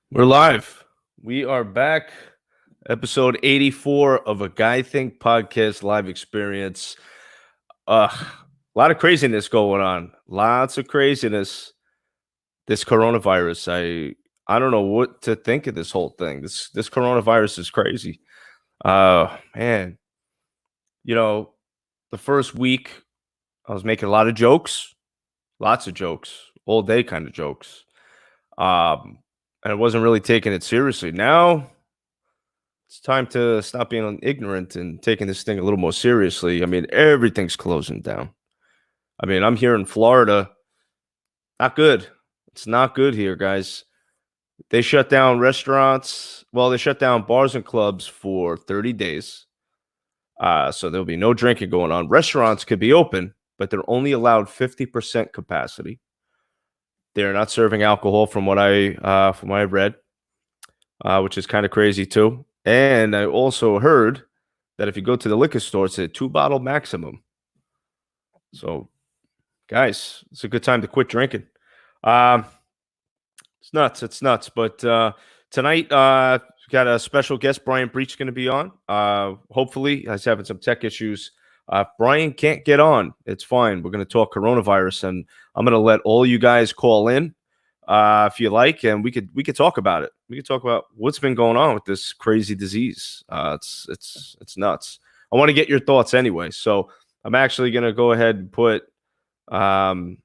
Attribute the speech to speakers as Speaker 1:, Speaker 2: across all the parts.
Speaker 1: We're live. We are back. Episode 84 of a Guy Think podcast live experience. A lot of craziness going on. Lots of craziness. This coronavirus. I don't know what to think of this whole thing. This coronavirus is crazy. Man, you know, the first week I was making a lot of jokes, lots of jokes, all day kind of jokes. And I wasn't really taking it seriously. Now it's time to stop being ignorant and taking this thing a little more seriously. I mean, everything's closing down. I mean, I'm here in Florida. Not good. It's not good here, guys. They shut down restaurants. Well, they shut down bars and clubs for 30 days. So there'll be no drinking going on. Restaurants could be open, but they're only allowed 50% capacity. They're not serving alcohol from what I read, which is kind of crazy too. And I also heard that if you go to the liquor store, it's a 2-bottle maximum. So, guys, it's a good time to quit drinking. It's nuts. It's nuts. But tonight, got a special guest, Brian Breach, going to be on. Hopefully, he's having some tech issues. Brian can't get on. It's fine. We're going to talk coronavirus, and I'm going to let all you guys call in if you like, and we could talk about it. We could talk about what's been going on with this crazy disease. It's nuts. I want to get your thoughts anyway. So I'm actually going to go ahead and put. I'm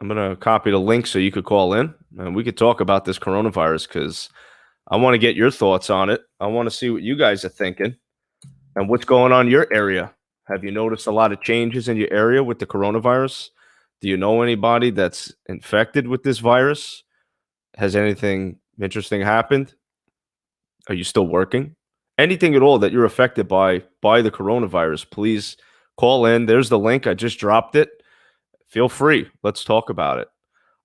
Speaker 1: going to copy the link so you could call in and we could talk about this coronavirus because I want to get your thoughts on it. I want to see what you guys are thinking and what's going on in your area. Have you noticed a lot of changes in your area with the coronavirus? Do you know anybody that's infected with this virus? Has anything interesting happened? Are you still working? Anything at all that you're affected by the coronavirus, please call in. There's the link. I just dropped it. Feel free. Let's talk about it.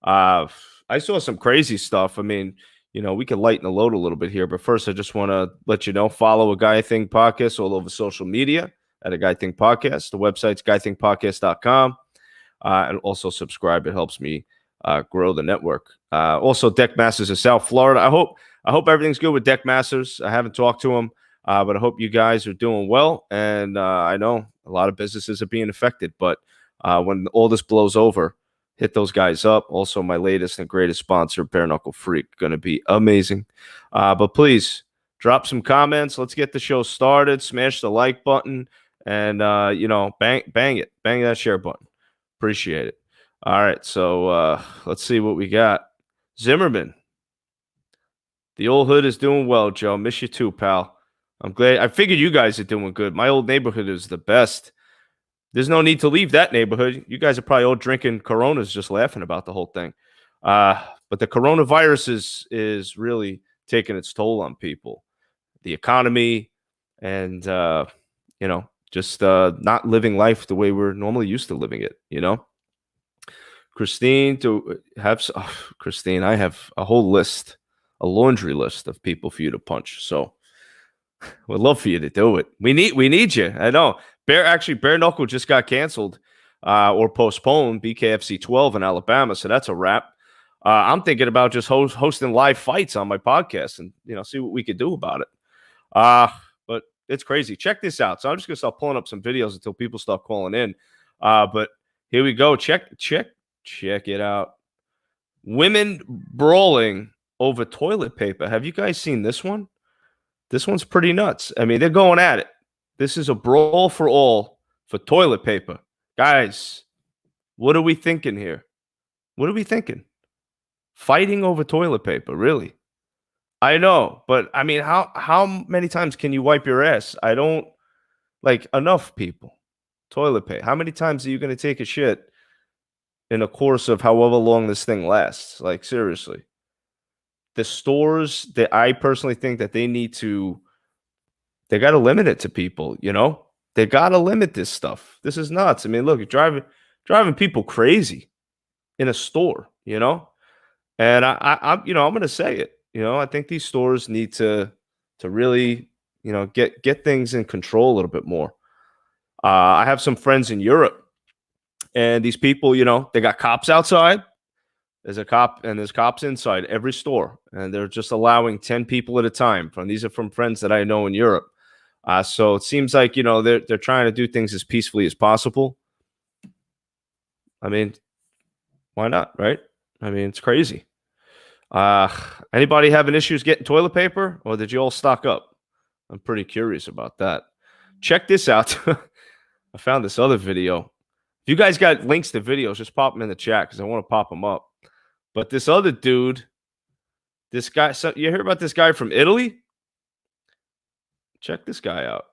Speaker 1: I saw some crazy stuff. I mean, we could lighten the load a little bit here, but first I just want to let you know, follow A Guy Think Podcast all over social media at A Guy Think Podcast. The website's guythinkpodcast.com. And also subscribe. It helps me grow the network. Also, Deck Masters of South Florida. I hope everything's good with Deck Masters. I haven't talked to them, but I hope you guys are doing well. And I know a lot of businesses are being affected, but when all this blows over, hit those guys up. Also, my latest and greatest sponsor, Bare Knuckle Freak, going to be amazing. But please drop some comments. Let's get the show started. Smash the like button and bang it, bang that share button. Appreciate it. All right, so let's see what we got. Zimmerman, the old hood is doing well, Joe. Miss you too, pal. I'm glad. I figured you guys are doing good. My old neighborhood is the best. There's no need to leave that neighborhood. You guys are probably all drinking Coronas, just laughing about the whole thing. But the coronavirus is really taking its toll on people, the economy, and just not living life the way we're normally used to living it. Christine, Christine, I have a whole list, a laundry list of people for you to punch. So we'd love for you to do it. We need you. I know. Bare Knuckle just got canceled or postponed, BKFC 12 in Alabama. So that's a wrap. I'm thinking about just hosting live fights on my podcast and, see what we could do about it. But it's crazy. Check this out. So I'm just going to start pulling up some videos until people start calling in. But here we go. Check it out. Women brawling over toilet paper. Have you guys seen this one? This one's pretty nuts. I mean, they're going at it. This is a brawl for all for toilet paper. Guys, what are we thinking here? What are we thinking? Fighting over toilet paper, really? I know, but I mean, how many times can you wipe your ass? I don't enough people. Toilet paper. How many times are you going to take a shit in a course of however long this thing lasts? Like, seriously. The stores that I personally think that they got to limit it to people, They got to limit this stuff. This is nuts. I mean, look, you're driving people crazy in a store, And I'm going to say it, I think these stores need to really, get things in control a little bit more. I have some friends in Europe, and these people, they got cops outside. There's a cop, and there's cops inside every store, and they're just allowing 10 people at a time. These are from friends that I know in Europe. So it seems like they're trying to do things as peacefully as possible. I mean, why not, right? I mean, it's crazy. Anybody having issues getting toilet paper, or did you all stock up? I'm pretty curious about that. Check this out. I found this other video. If you guys got links to videos, just pop them in the chat because I want to pop them up. But this other dude, this guy, so you hear about this guy from Italy? Check this guy out.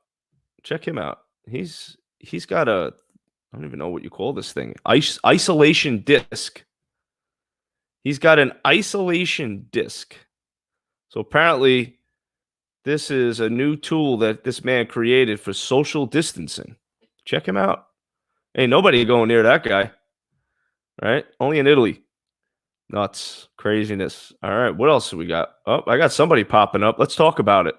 Speaker 1: Check him out. He's got a, I don't even know what you call this thing. Isolation disc. He's got an isolation disc. So apparently, this is a new tool that this man created for social distancing. Check him out. Ain't nobody going near that guy, right? Only in Italy. Nuts. Craziness. All right. What else do we got? Oh, I got somebody popping up. Let's talk about it.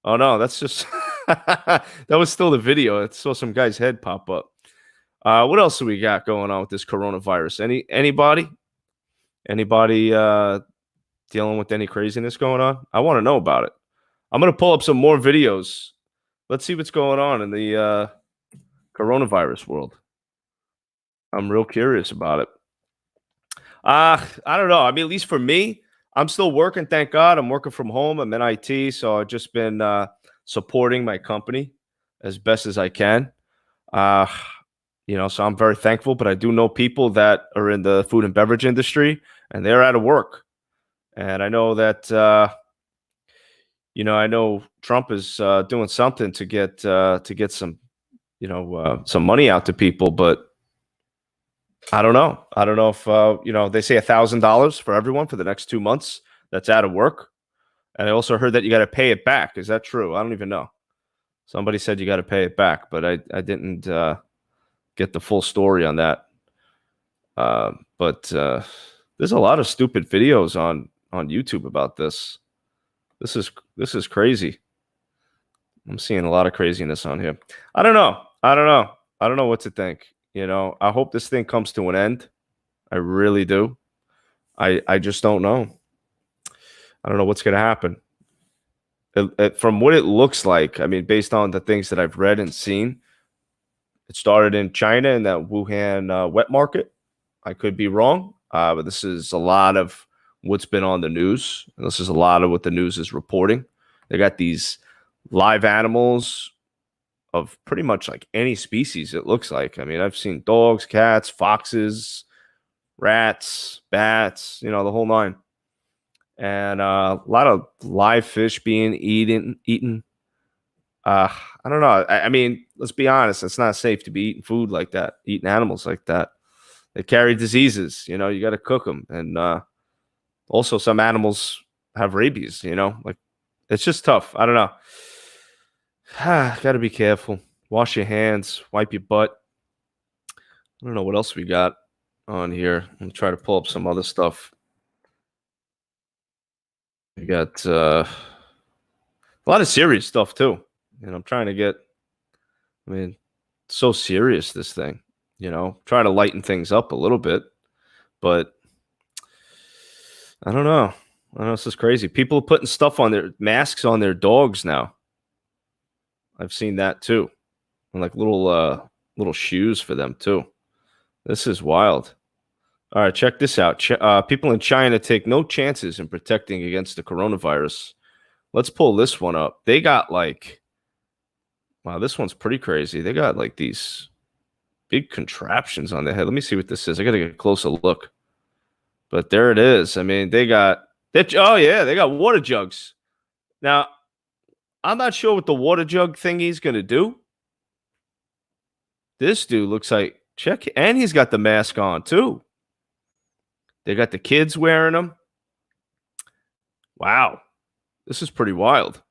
Speaker 1: Oh, no. That's just that was still the video. I saw some guy's head pop up. What else do we got going on with this coronavirus? Anybody dealing with any craziness going on? I want to know about it. I'm going to pull up some more videos. Let's see what's going on in the coronavirus world. I'm real curious about it. I don't know. I mean, at least for me, I'm still working. Thank God. I'm working from home. I'm in IT, so I've just been supporting my company as best as I can. So I'm very thankful. But I do know people that are in the food and beverage industry, and they're out of work. And I know that I know Trump is doing something to get some some money out to people, but I don't know. I don't know if they say $1,000 for everyone for the next 2 months that's out of work. And I also heard that you got to pay it back. Is that true? I don't even know. Somebody said you got to pay it back, but I didn't get the full story on that. But there's a lot of stupid videos on YouTube about this. This is crazy. I'm seeing a lot of craziness on here. I don't know. I don't know what to think. I hope this thing comes to an end. I really do. I just don't know. I don't know what's going to happen. From what it looks like, I mean, based on the things that I've read and seen, it started in China in that Wuhan wet market. I could be wrong, but this is a lot of what's been on the news. And this is a lot of what the news is reporting. They got these live animals of pretty much like any species, it looks like. I mean, I've seen dogs, cats, foxes, rats, bats, the whole nine. And a lot of live fish being eaten. I don't know. I mean, let's be honest. It's not safe to be eating food like that, eating animals like that. They carry diseases. You got to cook them. And also some animals have rabies, like it's just tough. I don't know. Got to be careful. Wash your hands. Wipe your butt. I don't know what else we got on here. I'm try to pull up some other stuff. We got a lot of serious stuff too. I'm trying to get. I mean, so serious this thing. Try to lighten things up a little bit, but I don't know. This is crazy. People are putting stuff on their masks on their dogs now. I've seen that too. And like little shoes for them too. This is wild. All right, check this out. People in China take no chances in protecting against the coronavirus. Let's pull this one up. They got wow, this one's pretty crazy. They got like these big contraptions on their head. Let me see what this is. I got to get a closer look. But there it is. I mean, they got water jugs. Now, I'm not sure what the water jug thingy's going to do. This dude looks like, and he's got the mask on too. They got the kids wearing them. Wow. This is pretty wild.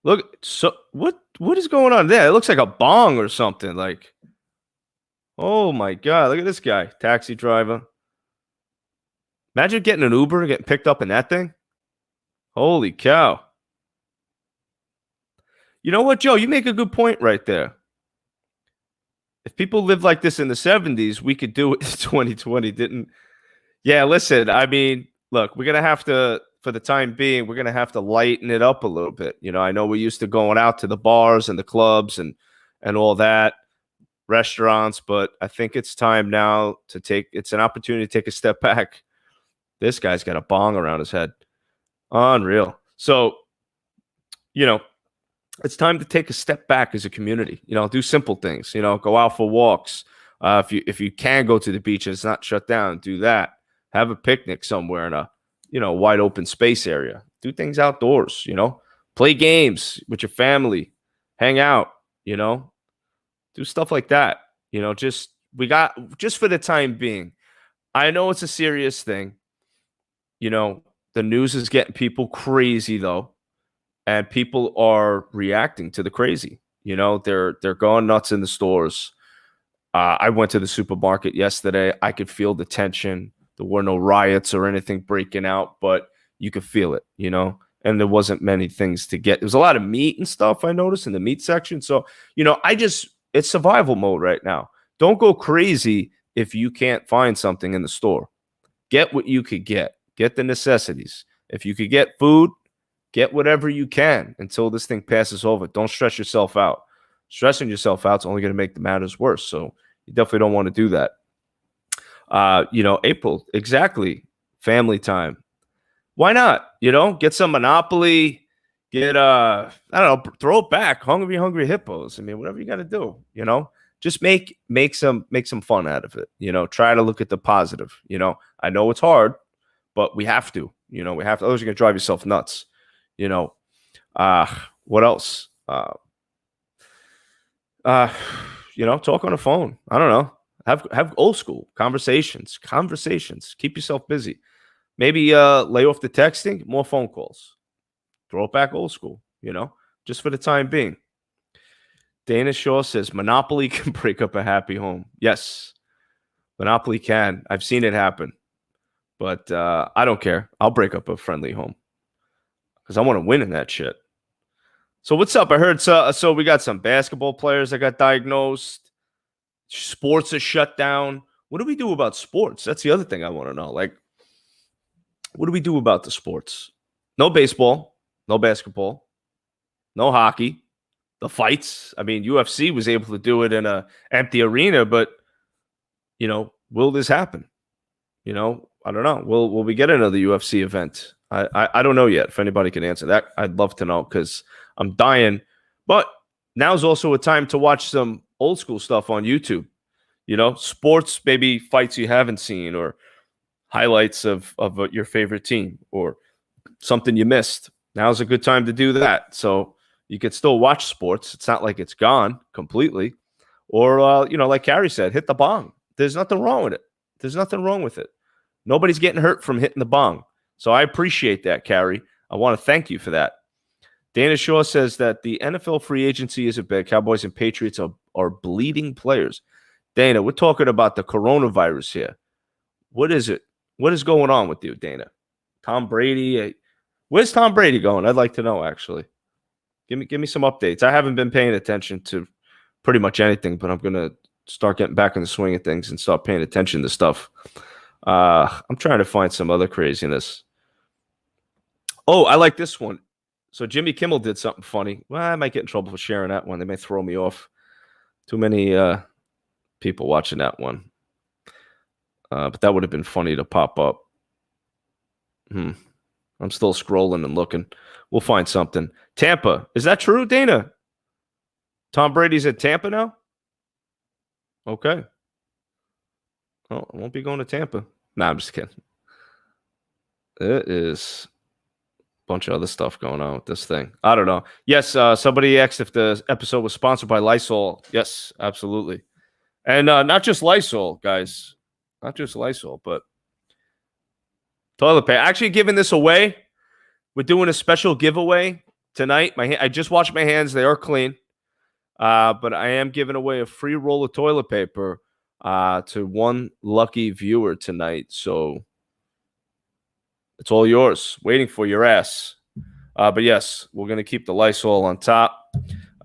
Speaker 1: Look, so what is going on there? It looks like a bong or something. Like, oh my God, look at this guy, taxi driver. Imagine getting an Uber and getting picked up in that thing. Holy cow. You know what, Joe? You make a good point right there. If people lived like this in the 70s, we could do it in 2020, didn't? Yeah, listen, I mean, look, we're gonna have to, for the time being, we're gonna have to lighten it up a little bit. I know we used to going out to the bars and the clubs and all that, restaurants, but I think it's time now to it's an opportunity to take a step back. This guy's got a bong around his head. Unreal. So, you know, it's time to take a step back as a community. Do simple things. Go out for walks. If you can go to the beach and it's not shut down, do that. Have a picnic somewhere in a wide open space area. Do things outdoors. Play games with your family. Hang out. Do stuff like that. Just for the time being. I know it's a serious thing. The news is getting people crazy though. And people are reacting to the crazy. They're going nuts in the stores. I went to the supermarket yesterday. I could feel the tension. There were no riots or anything breaking out, but you could feel it, and there wasn't many things to get. There was a lot of meat and stuff I noticed in the meat section. So, it's survival mode right now. Don't go crazy if you can't find something in the store. Get what you could get. Get the necessities. If you could get food, get whatever you can until this thing passes over. Don't stress yourself out. Stressing yourself out is only going to make the matters worse. So you definitely don't want to do that. April, exactly. Family time. Why not? Get some Monopoly. Get I don't know, throw it back. Hungry hippos. I mean, whatever you got to do. Just make some fun out of it. Try to look at the positive. I know it's hard, but we have to. We have to. Otherwise, you're gonna drive yourself nuts. What else? Talk on the phone. I don't know. Have old school conversations. Keep yourself busy. Maybe lay off the texting, more phone calls. Throw it back old school, just for the time being. Dana Shaw says Monopoly can break up a happy home. Yes, Monopoly can. I've seen it happen. But I don't care. I'll break up a friendly home because I want to win in that shit. So what's up? I heard so we got some basketball players that got diagnosed. Sports are shut down. What do we do about sports? That's the other thing I want to know. Like, what do we do about the sports? No baseball, no basketball, no hockey, the fights. I mean, UFC was able to do it in an empty arena, but, will this happen? I don't know. Will we get another UFC event? I don't know yet. If anybody can answer that, I'd love to know because I'm dying. But now's also a time to watch some old school stuff on YouTube. Sports, maybe fights you haven't seen or highlights of your favorite team or something you missed. Now's a good time to do that. So you could still watch sports. It's not like it's gone completely. Or, like Carrie said, hit the bong. There's nothing wrong with it. There's nothing wrong with it. Nobody's getting hurt from hitting the bong. So I appreciate that, Carrie. I want to thank you for that. Dana Shaw says that the NFL free agency isn't bad. Cowboys and Patriots are bleeding players. Dana, we're talking about the coronavirus here. What is it? What is going on with you, Dana? Tom Brady? Where's Tom Brady going? I'd like to know, actually. Give me some updates. I haven't been paying attention to pretty much anything, but I'm going to start getting back in the swing of things and start paying attention to stuff. I'm trying to find some other craziness. Oh, I like this one. So Jimmy Kimmel did something funny. Well, I might get in trouble for sharing that one. They may throw me off. Too many people watching that one. But that would have been funny to pop up. I'm still scrolling and looking. We'll find something. Tampa. Is that true, Dana? Tom Brady's at Tampa now? Okay. Oh, I won't be going to Tampa. Nah, I'm just kidding. It is a bunch of other stuff going on with this thing. I don't know. Yes, somebody asked if the episode was sponsored by Lysol. Yes, absolutely. And not just Lysol, guys. Not just Lysol, but toilet paper. Actually giving this away. We're doing a special giveaway tonight. I just washed my hands. They are clean. But I am giving away a free roll of toilet paper to one lucky viewer tonight. So it's all yours. Waiting for your ass. But yes, we're going to keep the Lysol on top.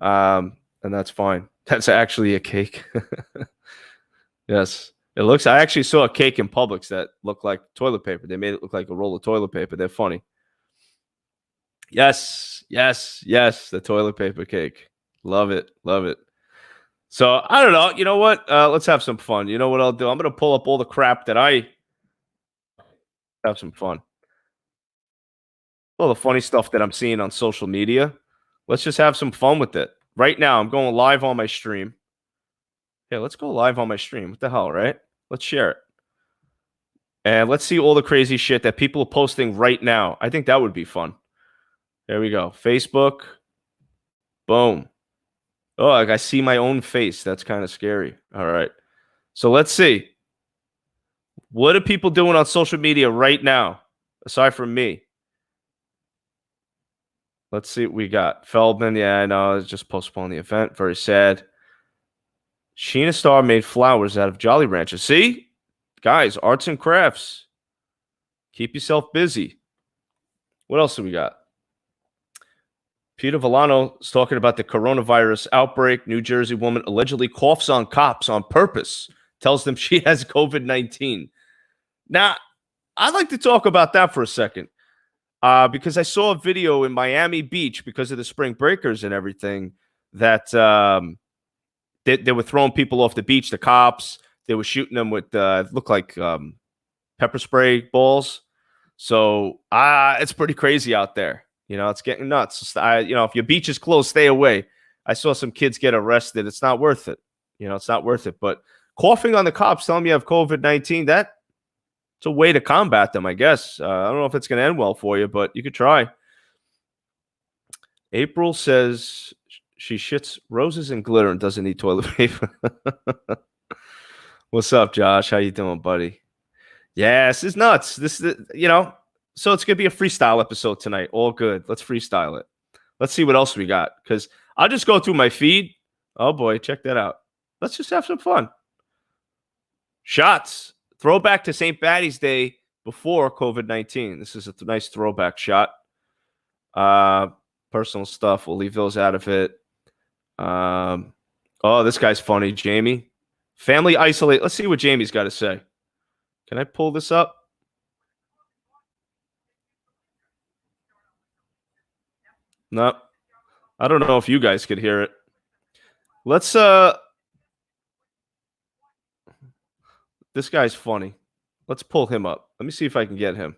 Speaker 1: And that's fine. That's actually a cake. Yes. It looks. I actually saw a cake in Publix that looked like toilet paper. They made it look like a roll of toilet paper. They're funny. Yes, yes, yes. The toilet paper cake. Love it. Love it. So I don't know. You know what? Let's have some fun. You know what I'll do? I'm gonna pull up all the crap that I have some fun. All the funny stuff that I'm seeing on social media. Let's just have some fun with it. Right now, I'm going live on my stream. Yeah, let's go live on my stream. What the hell, right? Let's share it. And let's see all the crazy shit that people are posting right now. I think that would be fun. There we go. Facebook. Boom. Oh, like I see my own face. That's kind of scary. All right. So let's see. What are people doing on social media right now, aside from me? Let's see what we got. Feldman. Yeah, I know. It's just postponed the event. Very sad. Sheena Star made flowers out of Jolly Ranchers. See? Guys, arts and crafts. Keep yourself busy. What else do we got? Peter Villano is talking about the coronavirus outbreak. New Jersey woman allegedly coughs on cops on purpose. Tells them she has COVID-19. Now, I'd like to talk about that for a second. Because I saw a video in Miami Beach because of the spring breakers and everything that they were throwing people off the beach, the cops. They were shooting them with, looked like pepper spray balls. So it's pretty crazy out there. You know, it's getting nuts. If your beach is closed, stay away. I saw some kids get arrested. It's not worth it. You know, it's not worth it. But coughing on the cops, telling you have COVID-19, it's a way to combat them, I guess. I don't know if it's going to end well for you, but you could try. April says she shits roses and glitter and doesn't need toilet paper. What's up, Josh? How you doing, buddy? Yeah, this is nuts. So it's going to be a freestyle episode tonight. All good. Let's freestyle it. Let's see what else we got, because I'll just go through my feed. Oh, boy, check that out. Let's just have some fun. Shots. Throwback to St. Patty's Day before COVID-19. This is a nice throwback shot. Personal stuff. We'll leave those out of it. This guy's funny, Jamie. Family isolate. Let's see what Jamie's got to say. Can I pull this up? No. I don't know if you guys could hear it. Let's this guy's funny. Let's pull him up. Let me see if I can get him.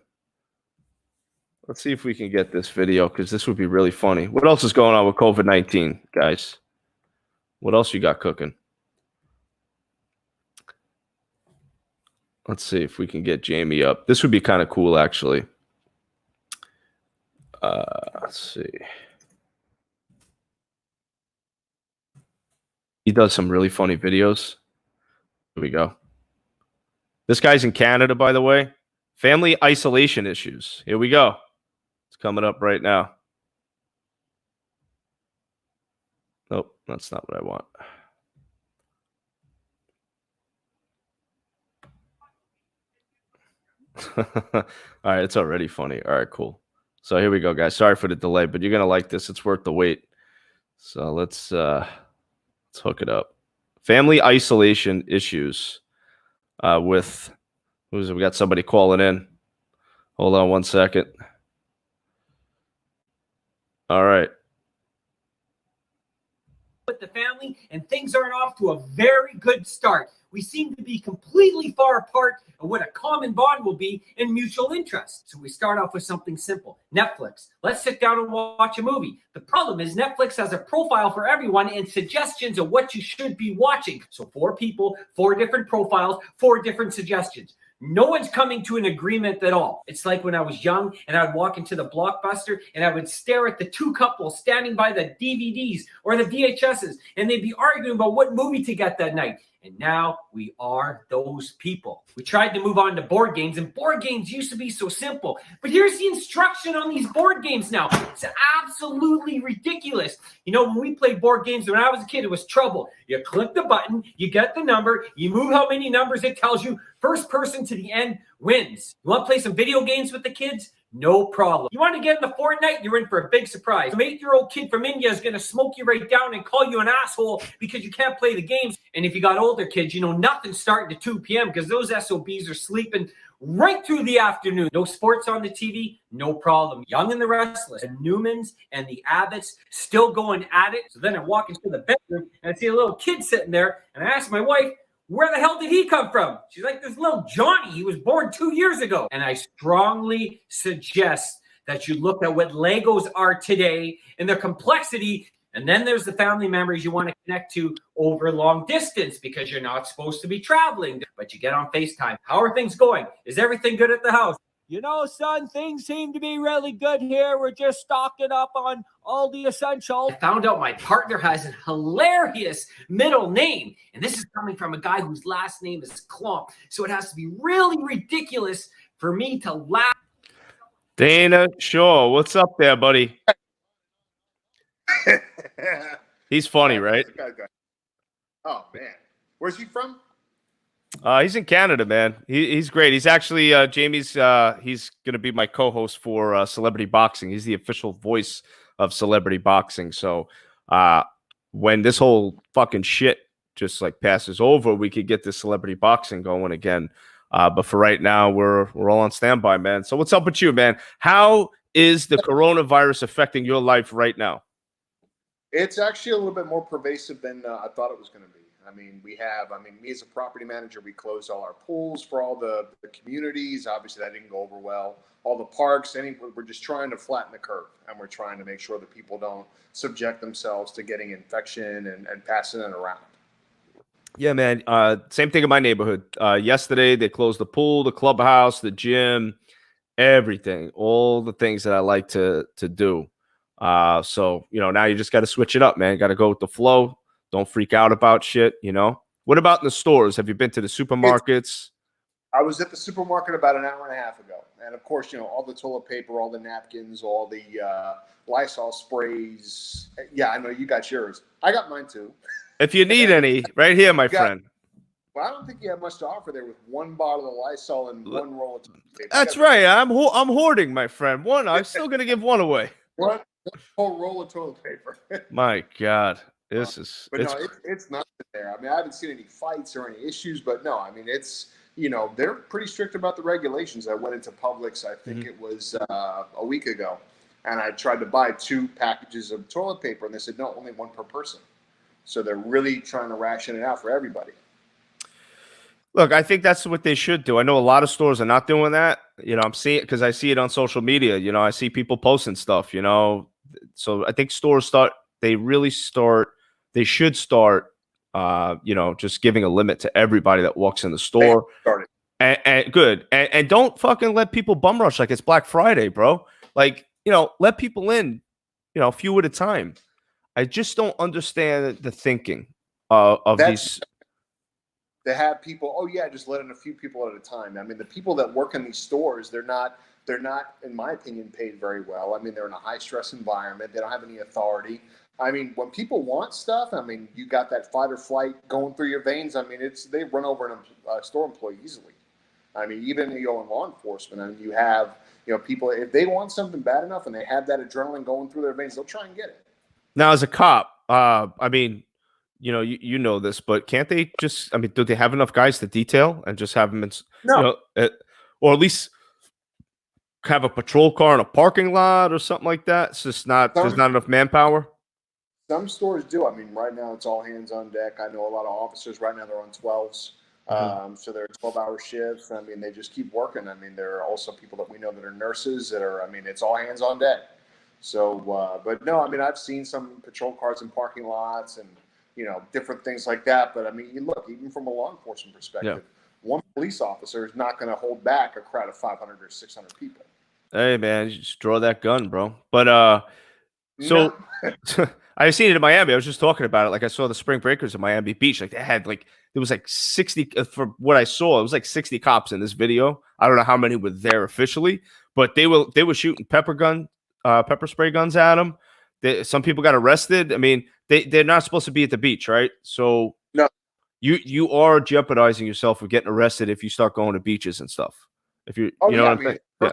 Speaker 1: Let's see if we can get this video, because this would be really funny. What else is going on with COVID-19, guys? What else you got cooking? Let's see if we can get Jamie up. This would be kind of cool, actually. Let's see. He does some really funny videos. Here we go. This guy's in Canada, by the way. Family isolation issues. Here we go. It's coming up right now. Nope, that's not what I want. All right, it's already funny. All right, cool. So here we go, guys. Sorry for the delay, but you're going to like this. It's worth the wait. So let's hook it up. Family isolation issues with we got somebody calling in. Hold on one second. All right.
Speaker 2: With the family, and things aren't off to a very good start. We seem to be completely far apart of what a common bond will be in mutual interest. So we start off with something simple. Netflix. Let's sit down and watch a movie. The problem is Netflix has a profile for everyone and suggestions of what you should be watching. So 4 people, 4 different profiles, 4 different suggestions. No one's coming to an agreement at all. It's like when I was young and I'd walk into the Blockbuster and I would stare at the 2 couples standing by the DVDs or the VHSs, and they'd be arguing about what movie to get that night. And now we are those people. We tried to move on to board games, and board games used to be so simple. But here's the instruction on these board games now. It's absolutely ridiculous. You know, when we played board games when I was a kid, it was trouble. You click the button, you get the number, you move how many numbers it tells you. First person to the end wins. You want to play some video games with the kids? No problem. You want to get into Fortnite? You're in for a big surprise. Some 8-year-old kid from India is going to smoke you right down and call you an asshole because you can't play the games. And if you got older kids, you know nothing's starting to 2 p.m. because those SOBs are sleeping right through the afternoon. No sports on the TV, no problem. Young and the Restless, the Newmans and the Abbotts still going at it. So then I walk into the bedroom and I see a little kid sitting there, and I ask my wife, where the hell did he come from? She's like, this little Johnny. He was born 2 years ago. And I strongly suggest that you look at what Legos are today and their complexity. And then there's the family members you want to connect to over long distance because you're not supposed to be traveling, but you get on FaceTime. How are things going? Is everything good at the house? You know, son, things seem to be really good here. We're just stocking up on all the essentials. I found out my partner has a hilarious middle name. And this is coming from a guy whose last name is Klump. So it has to be really ridiculous for me to laugh.
Speaker 1: Dana Shaw, what's up there, buddy? He's funny, right?
Speaker 3: Oh, man. Where's he from?
Speaker 1: He's in Canada, man. He's great. He's actually Jamie's. He's gonna be my co-host for Celebrity Boxing. He's the official voice of Celebrity Boxing. So when this whole fucking shit just like passes over, we could get this Celebrity Boxing going again. But for right now, we're all on standby, man. So what's up with you, man? How is the coronavirus affecting your life right now?
Speaker 3: It's actually a little bit more pervasive than I thought it was going to be. I mean, me as a property manager, we closed all our pools for all the communities. Obviously, that didn't go over well. All the parks, we're just trying to flatten the curve, and we're trying to make sure that people don't subject themselves to getting infection and passing it around.
Speaker 1: Yeah, man. Same thing in my neighborhood. Yesterday, they closed the pool, the clubhouse, the gym, everything, all the things that I like to do. So, you know, now you just got to switch it up, man. Got to go with the flow. Don't freak out about shit, you know? What about in the stores? Have you been to the supermarkets?
Speaker 3: I was at the supermarket about an hour and a half ago. And, of course, you know, all the toilet paper, all the napkins, all the Lysol sprays. Yeah, I know you got yours. I got mine, too.
Speaker 1: If you need any, right here, my friend.
Speaker 3: Well, I don't think you have much to offer there with one bottle of Lysol and one roll of toilet paper.
Speaker 1: That's right. I'm hoarding, my friend. I'm still going to give one away.
Speaker 3: One whole roll of toilet paper.
Speaker 1: My God. It's nothing there. I mean, I haven't seen any fights or any issues, but no, I mean, it's, you know, they're pretty strict about the regulations. I went into Publix, I think it was a week ago, and I tried to buy 2 packages of toilet paper, and they said, no, only 1 per person. So they're really trying to ration it out for everybody. Look, I think that's what they should do. I know a lot of stores are not doing that. You know, I'm seeing it because I see it on social media. You know, I see people posting stuff, you know. So I think stores should start, you know, just giving a limit to everybody that walks in the store. And good. And don't fucking let people bum rush like it's Black Friday, bro. Like, you know, let people in, you know, a few at a time. I just don't understand the thinking of these.
Speaker 3: To have people, oh yeah, just let in a few people at a time. I mean, the people that work in these stores, they're not, in my opinion, paid very well. I mean, they're in a high stress environment. They don't have any authority. I mean, when people want stuff, I mean, you got that fight or flight going through your veins. I mean, they run over a store employee easily. I mean, even in law enforcement, I mean, you have, you know, people, if they want something bad enough and they have that adrenaline going through their veins, they'll try and get it.
Speaker 1: Now, as a cop, I mean, you know, you know this, but can't they just? I mean, do they have enough guys to detail and just have them in,
Speaker 3: no,
Speaker 1: you know, or at least have a patrol car in a parking lot or something like that? It's just not. There's not enough manpower.
Speaker 3: Some stores do. I mean, right now it's all hands on deck. I know a lot of officers right now, they're on 12s. So they're 12-hour shifts. I mean, they just keep working. I mean, there are also people that we know that are nurses that are, I mean, it's all hands on deck. So, but no, I mean, I've seen some patrol cars in parking lots and, you know, different things like that. But I mean, you look, even from a law enforcement perspective, one police officer is not going to hold back a crowd of 500 or 600 people.
Speaker 1: Hey, man, you just draw that gun, bro. But so I've seen it in Miami. I was just talking about it. Like I saw the spring breakers in Miami Beach. Like they had there was like 60 for what I saw. It was like 60 cops in this video. I don't know how many were there officially, but they were shooting pepper spray guns at them. Some people got arrested. I mean, they're not supposed to be at the beach, right? So
Speaker 3: no,
Speaker 1: you are jeopardizing yourself of getting arrested if you start going to beaches and stuff. If you, you know what I'm saying? Yeah.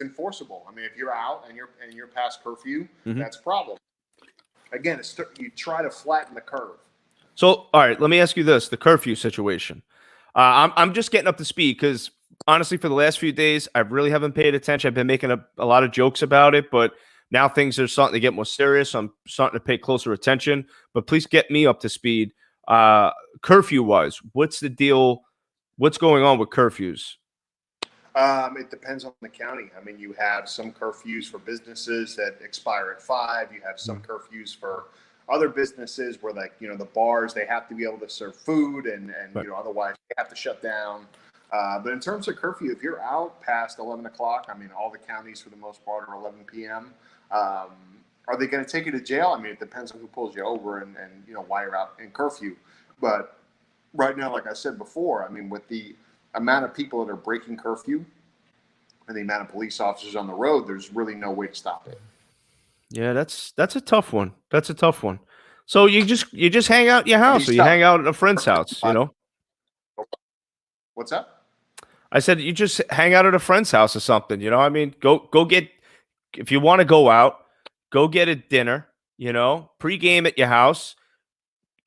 Speaker 3: enforceable. I mean, if you're out and you're past curfew,
Speaker 1: Mhm.
Speaker 3: that's a problem. Again, you try to flatten the curve.
Speaker 1: So, all right, let me ask you this: the curfew situation. I'm just getting up to speed because honestly, for the last few days, I really haven't paid attention. I've been making a lot of jokes about it, but now things are starting to get more serious. So I'm starting to pay closer attention. But please get me up to speed. Curfew wise, what's the deal? What's going on with curfews?
Speaker 3: It depends on the county. I mean, you have some curfews for businesses that expire at 5. You have some curfews for other businesses where, like, the bars, they have to be able to serve food and
Speaker 1: Right.
Speaker 3: otherwise they have to shut down. But in terms of curfew, if you're out past 11 o'clock, I mean, all the counties for the most part are 11 p.m. Are they going to take you to jail? I mean, it depends on who pulls you over and why you're out in curfew. But right now, like I said before, I mean, with the amount of people that are breaking curfew and the amount of police officers on the road, there's really no way to stop it.
Speaker 1: Yeah, that's a tough one. That's a tough one. So you just hang out at your house, or you hang out at a friend's house, you know?
Speaker 3: What's that?
Speaker 1: I said you just hang out at a friend's house or something, you know? I mean, go get if you want to go out, go get a dinner, pregame at your house.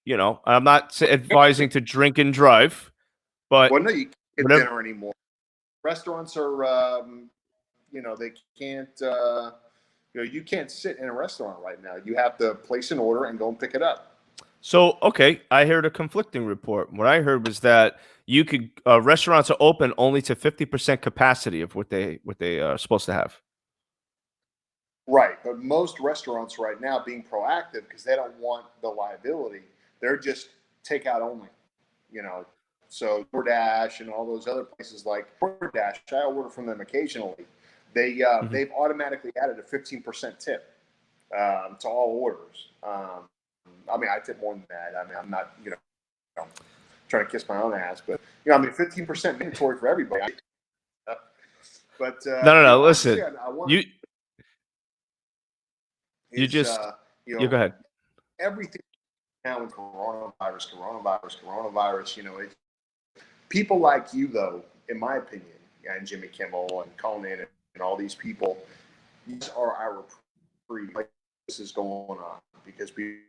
Speaker 1: I'm not advising to drink and drive, but
Speaker 3: Well, no, you can't get
Speaker 1: whatever.
Speaker 3: dinner anymore. Restaurants are, they can't, you can't sit in a restaurant right now. You have to place an order and go and pick it up.
Speaker 1: So, okay, I heard a conflicting report. What I heard was that you could restaurants are open only to 50% capacity of what they are supposed to have.
Speaker 3: Right, but most restaurants right now being proactive because they don't want the liability. They're just takeout only, So DoorDash and all those other places like DoorDash, I order from them occasionally. They've automatically added a 15% tip to all orders. I mean, I tip more than that. I mean, I'm not, trying to kiss my own ass, but 15% mandatory for everybody. But
Speaker 1: No. Listen, you just you go ahead.
Speaker 3: Everything now with coronavirus. People like you, though, in my opinion, and Jimmy Kimmel and Conan and all these people, these are our reprieve. Like this is going on because we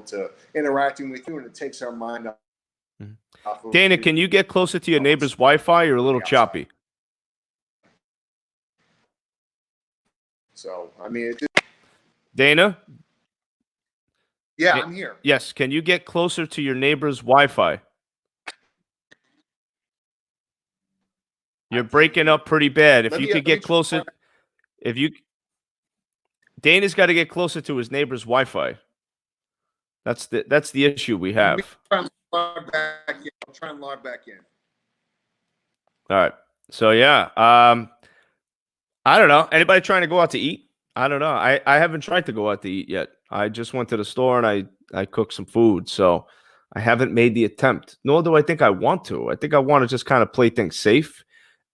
Speaker 3: to interacting with you, and it takes our mind off.
Speaker 1: Dana, can you get closer to your neighbor's Wi-Fi? You're a little choppy.
Speaker 3: So, I mean,
Speaker 1: Dana?
Speaker 3: Yeah, I'm here.
Speaker 1: Yes, can you get closer to your neighbor's Wi-Fi? You're breaking up pretty bad. If you could get closer, Dana's got to get closer to his neighbor's Wi-Fi. That's the issue we have.
Speaker 3: I'll try and log back in.
Speaker 1: All right. So yeah, I don't know. Anybody trying to go out to eat? I don't know. I haven't tried to go out to eat yet. I just went to the store and I cooked some food. So I haven't made the attempt. Nor do I think I want to. I think I want to just kind of play things safe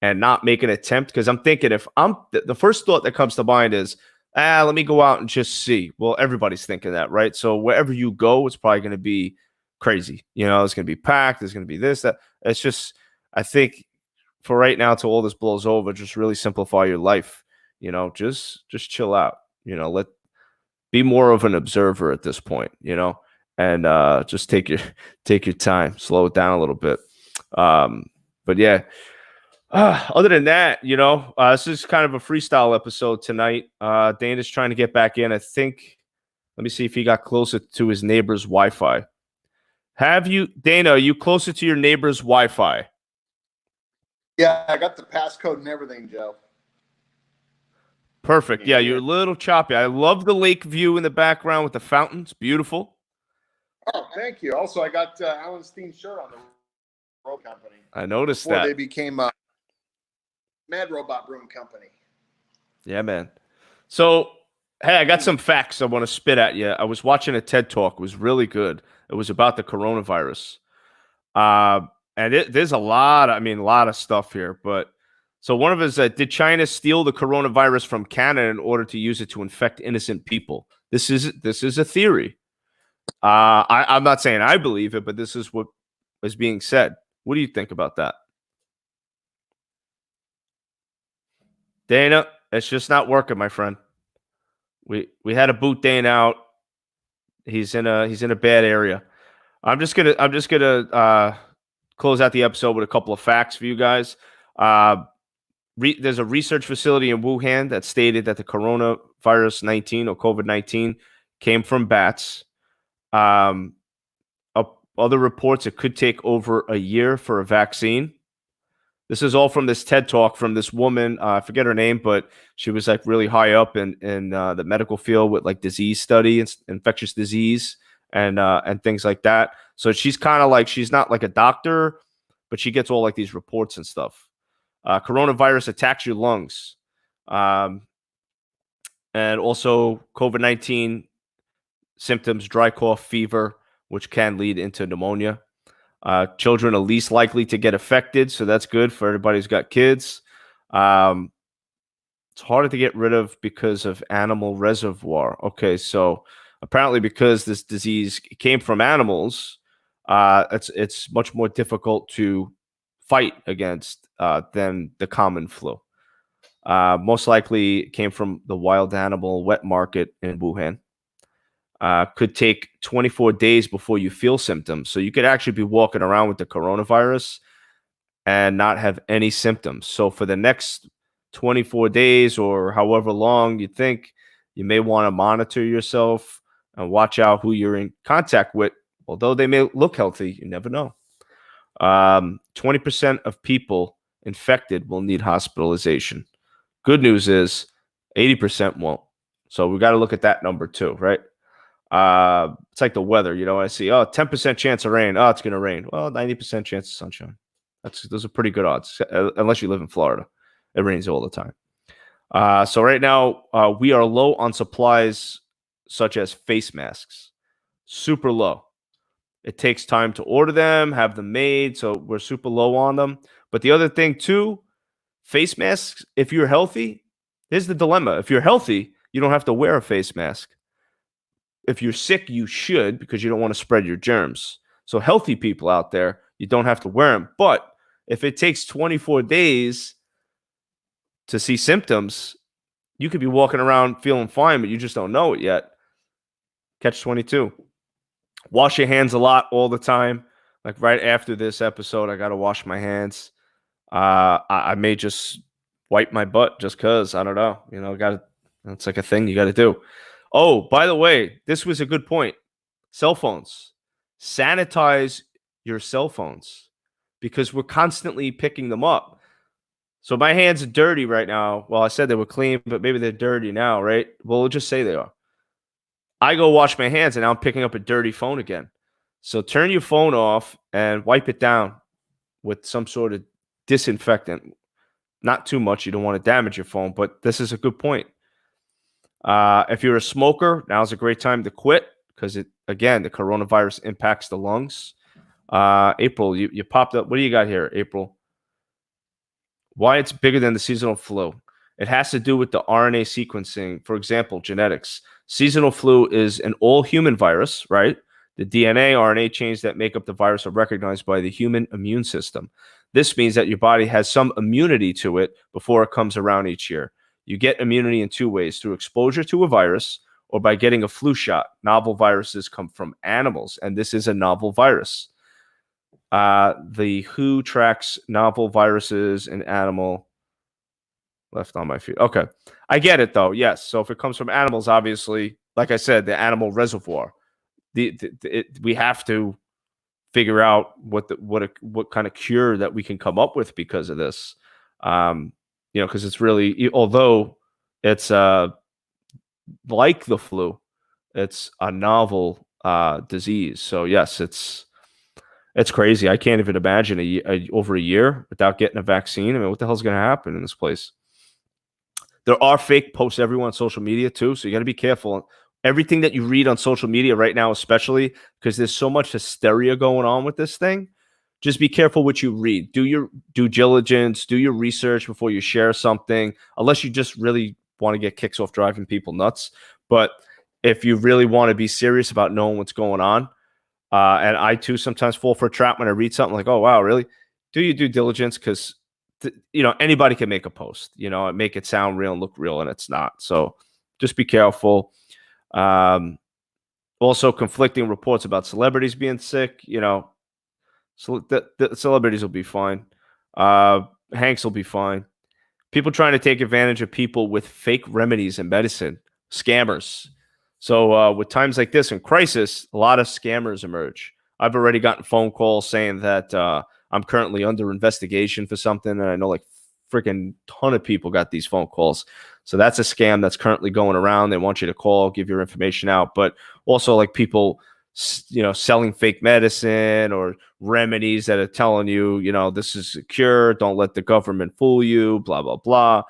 Speaker 1: and not make an attempt, because I'm thinking if the first thought that comes to mind is, let me go out and just see. Well, everybody's thinking that, right? So wherever you go, it's probably going to be crazy. It's going to be packed. There's going to be this, that. It's just, I think for right now, till all this blows over, just really simplify your life. Just chill out. Be more of an observer at this point. And just take your time, slow it down a little bit. But yeah. Other than that, this is kind of a freestyle episode tonight. Dana's trying to get back in. I think, let me see if he got closer to his neighbor's Wi-Fi. Dana, are you closer to your neighbor's Wi-Fi?
Speaker 3: Yeah, I got the passcode and everything, Joe.
Speaker 1: Perfect. Yeah, you're a little choppy. I love the lake view in the background with the fountains. Beautiful.
Speaker 3: Oh, thank you. Also, I got Alan Steen's shirt on the Road Company.
Speaker 1: I noticed
Speaker 3: before
Speaker 1: that.
Speaker 3: They became Mad Robot Broom Company.
Speaker 1: Yeah, man. So, hey, I got some facts I want to spit at you. I was watching a TED Talk. It was really good. It was about the coronavirus. And there's a lot of stuff here. But so one of us, did China steal the coronavirus from Canada in order to use it to infect innocent people? This is a theory. I'm not saying I believe it, but this is what is being said. What do you think about that? Dana, it's just not working, my friend. We had to boot Dana out. He's in a bad area. I'm just gonna close out the episode with a couple of facts for you guys. There's a research facility in Wuhan that stated that the coronavirus 19 or COVID-19 came from bats. Other reports, it could take over a year for a vaccine. This is all from this TED Talk from this woman. I forget her name, but she was like really high up in the medical field with like disease study and infectious disease and things like that. So she's kind of like, she's not like a doctor, but she gets all like these reports and stuff. Coronavirus attacks your lungs. And also COVID-19 symptoms, dry cough, fever, which can lead into pneumonia. Children are least likely to get affected, so that's good for everybody who's got kids. It's harder to get rid of because of animal reservoir. Okay, so apparently because this disease came from animals, it's much more difficult to fight against than the common flu. Most likely it came from the wild animal wet market in Wuhan. Could take 24 days before you feel symptoms. So you could actually be walking around with the coronavirus and not have any symptoms. So for the next 24 days or however long you think, you may want to monitor yourself and watch out who you're in contact with. Although they may look healthy, you never know. 20% of people infected will need hospitalization. Good news is 80% won't. So we got to look at that number too, right? It's like the weather, you know. I see, 10% chance of rain. Oh, it's gonna rain. Well, 90% chance of sunshine. Those are pretty good odds, unless you live in Florida. It rains all the time. So right now, we are low on supplies such as face masks. Super low. It takes time to order them, have them made, so we're super low on them. But the other thing too, face masks, if you're healthy, here's the dilemma. If you're healthy, you don't have to wear a face mask. If you're sick, you should, because you don't want to spread your germs. So healthy people out there, you don't have to wear them. But if it takes 24 days to see symptoms, you could be walking around feeling fine, but you just don't know it yet. Catch 22. Wash your hands a lot all the time. Like right after this episode, I got to wash my hands. I may just wipe my butt just because. I don't know. You know, it's like a thing you got to do. Oh, by the way, this was a good point. Cell phones. Sanitize your cell phones because we're constantly picking them up. So my hands are dirty right now. Well, I said they were clean, but maybe they're dirty now, right? Well, we'll just say they are. I go wash my hands and now I'm picking up a dirty phone again. So turn your phone off and wipe it down with some sort of disinfectant. Not too much. You don't want to damage your phone, but this is a good point. If you're a smoker, now's a great time to quit because the coronavirus impacts the lungs. April, you popped up. What do you got here, April? Why it's bigger than the seasonal flu? It has to do with the RNA sequencing. For example, genetics. Seasonal flu is an all-human virus, right? The DNA, RNA chains that make up the virus are recognized by the human immune system. This means that your body has some immunity to it before it comes around each year. You get immunity in two ways, through exposure to a virus or by getting a flu shot. Novel viruses come from animals, and this is a novel virus. The WHO tracks novel viruses in animal. Left on my feet. Okay. I get it, though. Yes. So if it comes from animals, obviously, like I said, the animal reservoir. We have to figure out what kind of cure that we can come up with because of this. You know, because it's really, although it's like the flu, it's a novel disease. So yes, it's crazy. I can't even imagine over a year without getting a vaccine. I mean, what the hell's going to happen in this place? There are fake posts everywhere on social media too, so you got to be careful. Everything that you read on social media right now, especially because there's so much hysteria going on with this thing. Just be careful what you read. Do your due diligence. Do your research before you share something, unless you just really want to get kicks off driving people nuts. But if you really want to be serious about knowing what's going on, and I too sometimes fall for a trap when I read something like, oh, wow, really? Do your due diligence because anybody can make a post, make it sound real and look real, and it's not. So just be careful. Also, conflicting reports about celebrities being sick. So the celebrities will be fine. Hanks will be fine. People trying to take advantage of people with fake remedies and medicine, scammers. So with times like this in crisis, a lot of scammers emerge. I've already gotten phone calls saying that I'm currently under investigation for something, and I know like freaking ton of people got these phone calls. So that's a scam that's currently going around. They want you to call, give your information out, but also like people, selling fake medicine or remedies that are telling you, this is secure. Don't let the government fool you. Blah blah blah.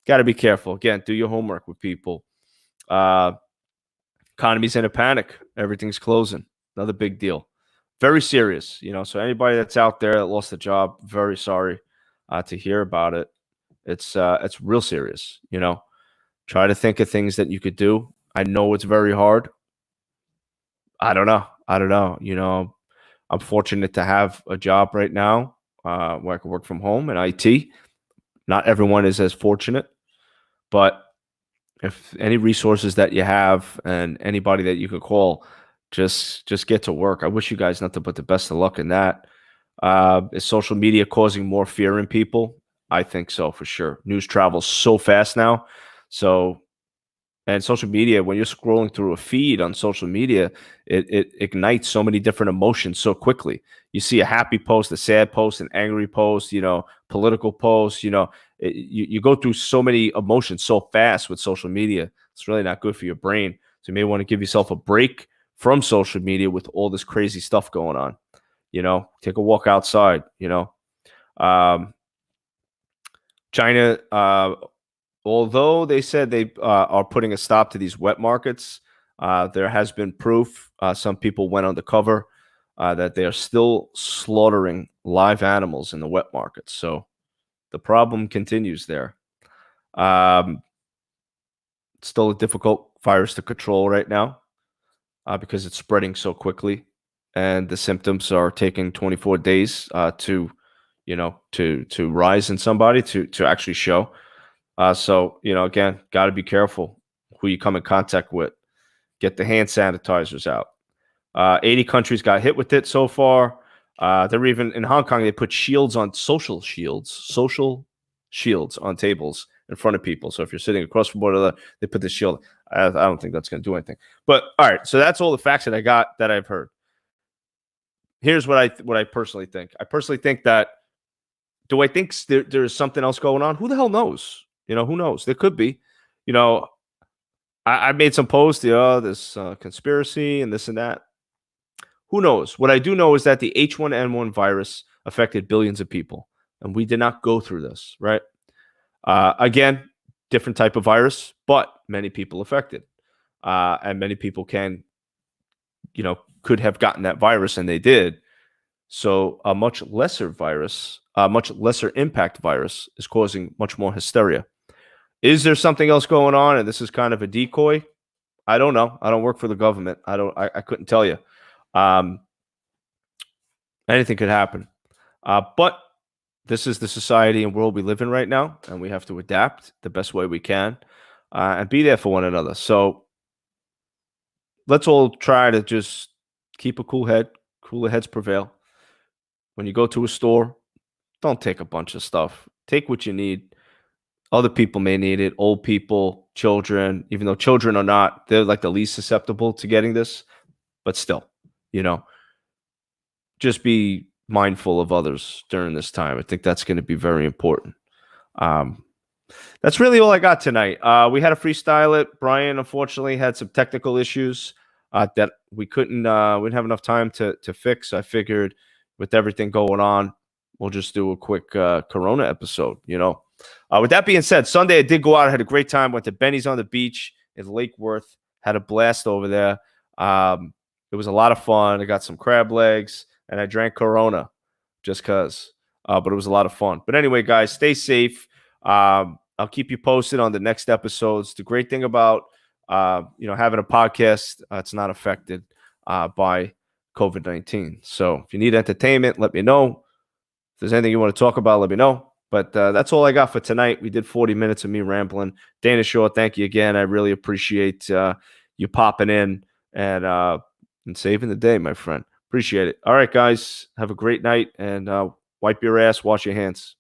Speaker 1: Got to be careful. Again, do your homework with people. Economy's in a panic. Everything's closing. Another big deal. Very serious. So anybody that's out there that lost a job, very sorry to hear about it. It's real serious. Try to think of things that you could do. I know it's very hard. I don't know. I'm fortunate to have a job right now where I can work from home in IT. Not everyone is as fortunate, but if any resources that you have and anybody that you could call, just get to work. I wish you guys nothing but the best of luck in that. Is social media causing more fear in people? I think so, for sure. News travels so fast now. And social media, when you're scrolling through a feed on social media, it ignites so many different emotions so quickly. You see a happy post, a sad post, an angry post, political post, you go through so many emotions so fast with social media. It's really not good for your brain. So you may want to give yourself a break from social media with all this crazy stuff going on. Take a walk outside, China, although they said they are putting a stop to these wet markets, there has been proof. Some people went undercover that they are still slaughtering live animals in the wet markets. So the problem continues there. Still a difficult virus to control right now because it's spreading so quickly, and the symptoms are taking 24 days to rise in somebody to actually show. So, again, got to be careful who you come in contact with. Get the hand sanitizers out. 80 countries got hit with it so far. They're even in Hong Kong, they put social shields on tables in front of people. So if you're sitting across from one another, they put the shield. I don't think that's going to do anything. But all right, so that's all the facts that I got that I've heard. Here's what I personally think. I personally think that, do I think there's something else going on? Who the hell knows? Who knows? There could be. I made some posts, this conspiracy and this and that. Who knows? What I do know is that the H1N1 virus affected billions of people, and we did not go through this, right? Again, different type of virus, but many people affected. And many people could have gotten that virus, and they did. So a much lesser virus, a much lesser impact virus is causing much more hysteria. Is there something else going on, and this is kind of a decoy? I don't know. I don't work for the government. I couldn't tell you. Anything could happen. But this is the society and world we live in right now, and we have to adapt the best way we can and be there for one another. So let's all try to just keep a cool head. Cooler heads prevail. When you go to a store, don't take a bunch of stuff. Take what you need. Other people may need it. Old people, children, even though children are not, they're like the least susceptible to getting this. But still, just be mindful of others during this time. I think that's going to be very important. That's really all I got tonight. We had to freestyle it. Brian, unfortunately, had some technical issues that we didn't have enough time to fix. I figured with everything going on, we'll just do a quick Corona episode, With that being said, Sunday I did go out. I had a great time. Went to Benny's on the beach in Lake Worth. Had a blast over there. It was a lot of fun. I got some crab legs, and I drank Corona just because. But it was a lot of fun. But anyway, guys, stay safe. I'll keep you posted on the next episodes. The great thing about having a podcast, it's not affected by COVID-19. So if you need entertainment, let me know. If there's anything you want to talk about, let me know. But that's all I got for tonight. We did 40 minutes of me rambling. Dana Shaw, thank you again. I really appreciate you popping in and saving the day, my friend. Appreciate it. All right, guys. Have a great night, and wipe your ass, wash your hands.